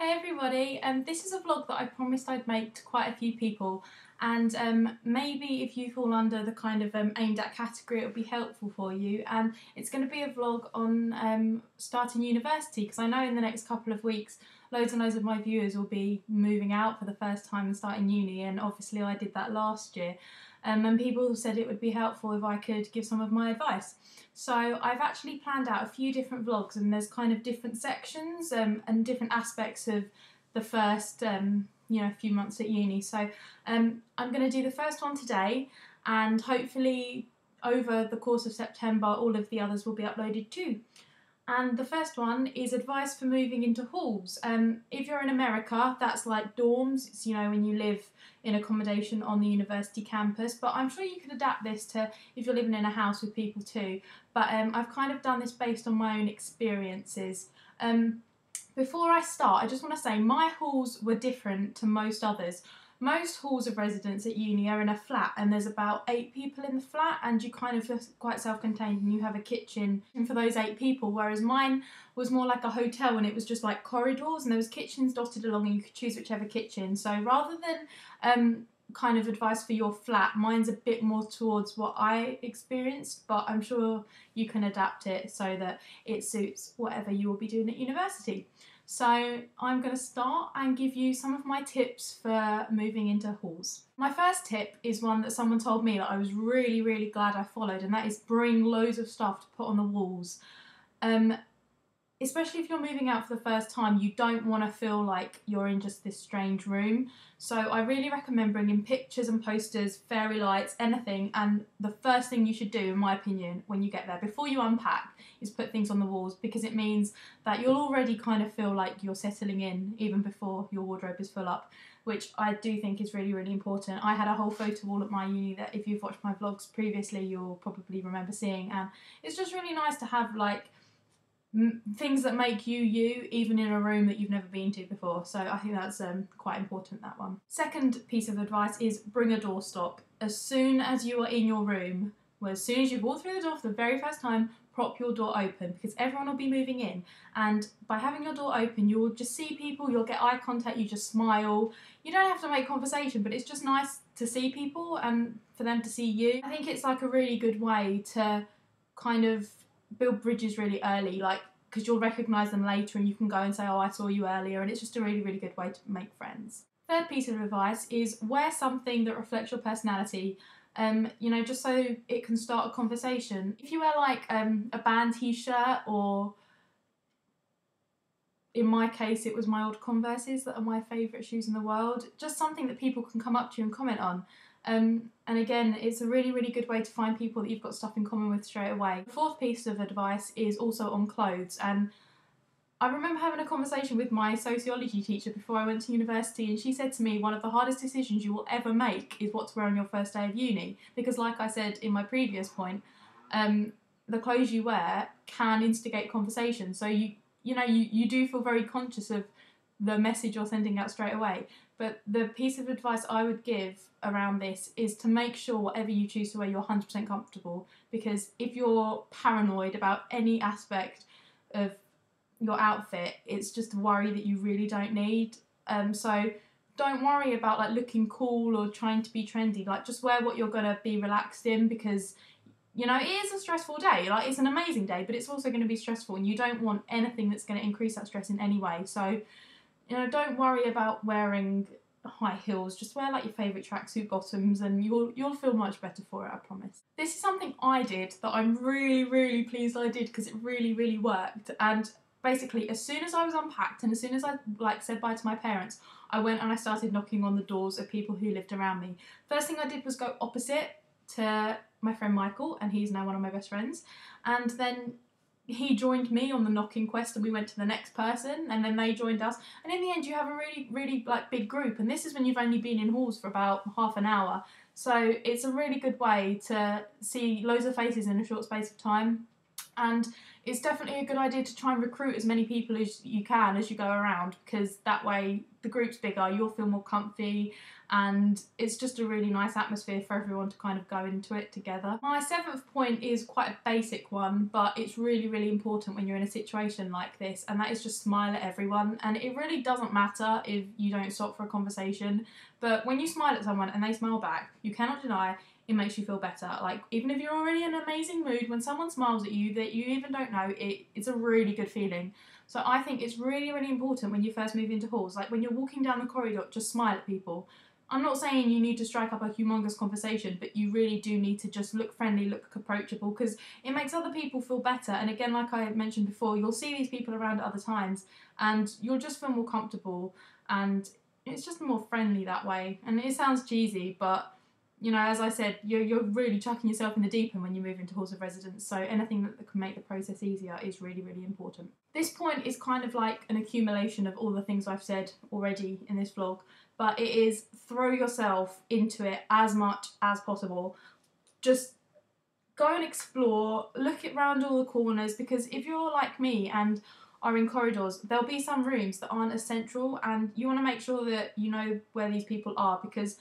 Hey everybody, this is a vlog that I promised I'd make to quite a few people, and maybe if you fall under the kind of aimed at category, it'll be helpful for you. And it's going to be a vlog on starting university, because I know in the next couple of weeks loads and loads of my viewers will be moving out for the first time and starting uni, and obviously I did that last year. And people said it would be helpful if I could give some of my advice. So I've actually planned out a few different vlogs, and there's kind of different sections and different aspects of the first few months at uni. So I'm going to do the first one today, and hopefully over the course of September all of the others will be uploaded too. And the first one is advice for moving into halls. If you're in America, that's like dorms. It's, when you live in accommodation on the university campus. But I'm sure you could adapt this to if you're living in a house with people too. But I've kind of done this based on my own experiences. Before I start, I just want to say my halls were different to most others. Most halls of residence at uni are in a flat, and there's about 8 people in the flat, and you kind of feel quite self-contained, and you have a kitchen for those 8 people, whereas mine was more like a hotel, and it was just like corridors, and there was kitchens dotted along, and you could choose whichever kitchen. So rather than kind of advice for your flat, mine's a bit more towards what I experienced, but I'm sure you can adapt it so that it suits whatever you will be doing at university. So I'm going to start and give you some of my tips for moving into halls. My first tip is one that someone told me that I was really glad I followed, and that is bring loads of stuff to put on the walls. Especially if you're moving out for the first time, you don't want to feel like you're in just this strange room. So I really recommend bringing pictures and posters, fairy lights, anything. And the first thing you should do, in my opinion, when you get there, before you unpack, is put things on the walls, because it means that you'll already kind of feel like you're settling in even before your wardrobe is full up, which I do think is really important. I had a whole photo wall at my uni that if you've watched my vlogs previously, you'll probably remember seeing. And it's just really nice to have like things that make you even in a room that you've never been to before. So I think that's quite important, that one. Second piece of advice is bring a doorstop. As soon as you are in your room, well, as soon as you've walked through the door for the very first time, prop your door open, because everyone will be moving in, and by having your door open you'll just see people, you'll get eye contact, you just smile. You don't have to make conversation, but it's just nice to see people and for them to see you. I think it's like a really good way to kind of build bridges really early, like, because you'll recognise them later and you can go and say, oh, I saw you earlier, and it's just a really good way to make friends. Third piece of advice is wear something that reflects your personality, just so it can start a conversation. If you wear like a band t-shirt, or in my case it was my old Converses that are my favourite shoes in the world, just something that people can come up to you and comment on. And again, it's a really good way to find people that you've got stuff in common with straight away. The fourth piece of advice is also on clothes, and I remember having a conversation with my sociology teacher before I went to university, and she said to me, one of the hardest decisions you will ever make is what to wear on your first day of uni, because like I said in my previous point, the clothes you wear can instigate conversation, so you do feel very conscious of the message you're sending out straight away. But the piece of advice I would give around this is to make sure whatever you choose to wear, you're 100% comfortable, because if you're paranoid about any aspect of your outfit, it's just a worry that you really don't need. So don't worry about like looking cool or trying to be trendy. Like, just wear what you're gonna be relaxed in, because it is a stressful day. Like, it's an amazing day, but it's also going to be stressful, and you don't want anything that's going to increase that stress in any way. So don't worry about wearing high heels, just wear like your favourite tracksuit bottoms, and you'll feel much better for it, I promise. This is something I did that I'm really pleased I did, because it really worked. And basically, as soon as I was unpacked and as soon as I said bye to my parents, I went and I started knocking on the doors of people who lived around me. First thing I did was go opposite to my friend Michael, and he's now one of my best friends, and then he joined me on the knocking quest, and we went to the next person, and then they joined us, and in the end you have a really like big group, and this is when you've only been in halls for about half an hour, so it's a really good way to see loads of faces in a short space of time. And it's definitely a good idea to try and recruit as many people as you can as you go around, because that way the group's bigger, you'll feel more comfy, and it's just a really nice atmosphere for everyone to kind of go into it together. My 7th point is quite a basic one, but it's really, really important when you're in a situation like this, and that is just smile at everyone. And it really doesn't matter if you don't stop for a conversation, but when you smile at someone and they smile back, you cannot deny it makes you feel better. Like, even if you're already in an amazing mood, when someone smiles at you that you even don't know, it's a really good feeling. So I think it's really, really important when you first move into halls, like when you're walking down the corridor, just smile at people. I'm not saying you need to strike up a humongous conversation, but you really do need to just look friendly, look approachable, because it makes other people feel better. And again, like I mentioned before, you'll see these people around at other times and you'll just feel more comfortable, and it's just more friendly that way. And it sounds cheesy, but you know, as I said, you're really chucking yourself in the deep end when you move into halls of residence, so anything that can make the process easier is really, really important. This point is kind of like an accumulation of all the things I've said already in this vlog, but it is throw yourself into it as much as possible. Just go and explore, look around all the corners, because if you're like me and are in corridors, there'll be some rooms that aren't as central, and you want to make sure that you know where these people are, because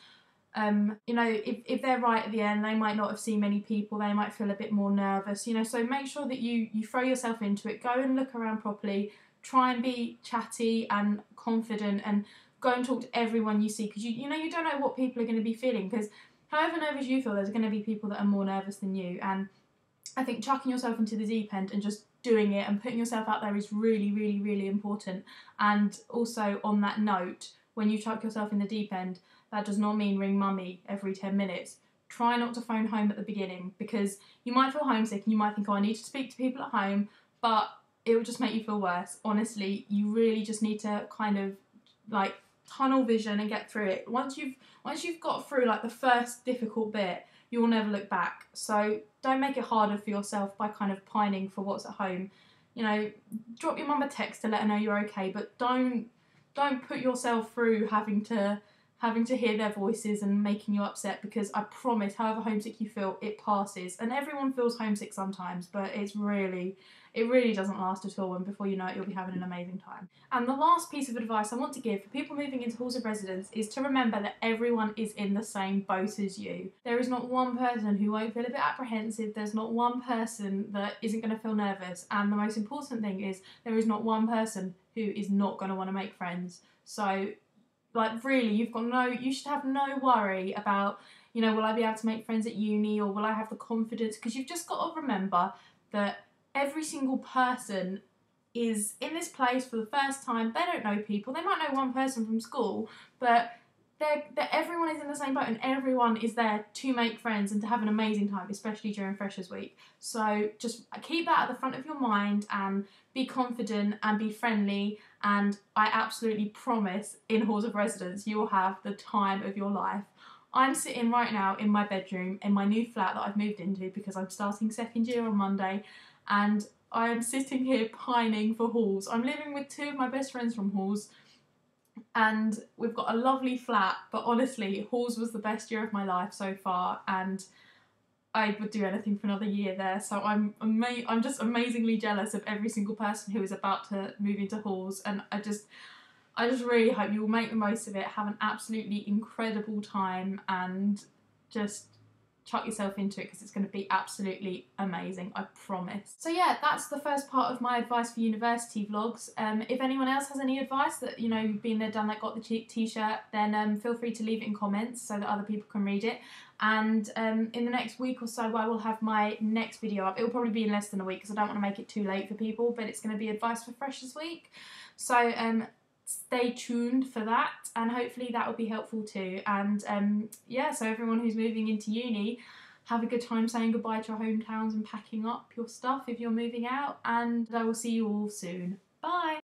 you know, if they're right at the end, they might not have seen many people, they might feel a bit more nervous, you know, so make sure that you throw yourself into it, go and look around properly, try and be chatty and confident, and go and talk to everyone you see, because you know, you don't know what people are going to be feeling, because however nervous you feel, there's going to be people that are more nervous than you. And I think chucking yourself into the deep end and just doing it and putting yourself out there is really, really, really important. And also, on that note, when you chuck yourself in the deep end, that does not mean ring mummy every 10 minutes. Try not to phone home at the beginning, because you might feel homesick and you might think, oh, I need to speak to people at home, but it will just make you feel worse. Honestly, you really just need to kind of like tunnel vision and get through it. Once you've got through like the first difficult bit, you will never look back. So don't make it harder for yourself by kind of pining for what's at home. You know, drop your mum a text to let her know you're okay, but don't put yourself through having to hear their voices and making you upset, because I promise, however homesick you feel, it passes. And everyone feels homesick sometimes, but it really doesn't last at all, and before you know it, you'll be having an amazing time. And the last piece of advice I want to give for people moving into halls of residence is to remember that everyone is in the same boat as you. There is not one person who won't feel a bit apprehensive, there's not one person that isn't going to feel nervous, and the most important thing is there is not one person who is not going to want to make friends. So like, really, you should have no worry about, you know, will I be able to make friends at uni, or will I have the confidence? Because you've just got to remember that every single person is in this place for the first time. They don't know people. They might know one person from school, but everyone is in the same boat, and everyone is there to make friends and to have an amazing time, especially during Freshers Week. So just keep that at the front of your mind and be confident and be friendly, and I absolutely promise in halls of residence you will have the time of your life. I'm sitting right now in my bedroom in my new flat that I've moved into, because I'm starting 2nd year on Monday, and I am sitting here pining for halls. I'm living with 2 of my best friends from halls, and we've got a lovely flat, but honestly, halls was the best year of my life so far, and I would do anything for another year there. So I'm just amazingly jealous of every single person who is about to move into halls, and I just really hope you will make the most of it, have an absolutely incredible time, and just chuck yourself into it, because it's going to be absolutely amazing, I promise. So yeah, that's the first part of my advice for university vlogs. If anyone else has any advice that, you know, you've been there, done that, got the t-shirt, then feel free to leave it in comments so that other people can read it. And in the next week or so, I will have my next video up. It will probably be in less than a week, because I don't want to make it too late for people, but it's going to be advice for Freshers Week. So stay tuned for that, and hopefully that will be helpful too. And yeah, so everyone who's moving into uni, have a good time saying goodbye to your hometowns and packing up your stuff if you're moving out, and I will see you all soon. Bye!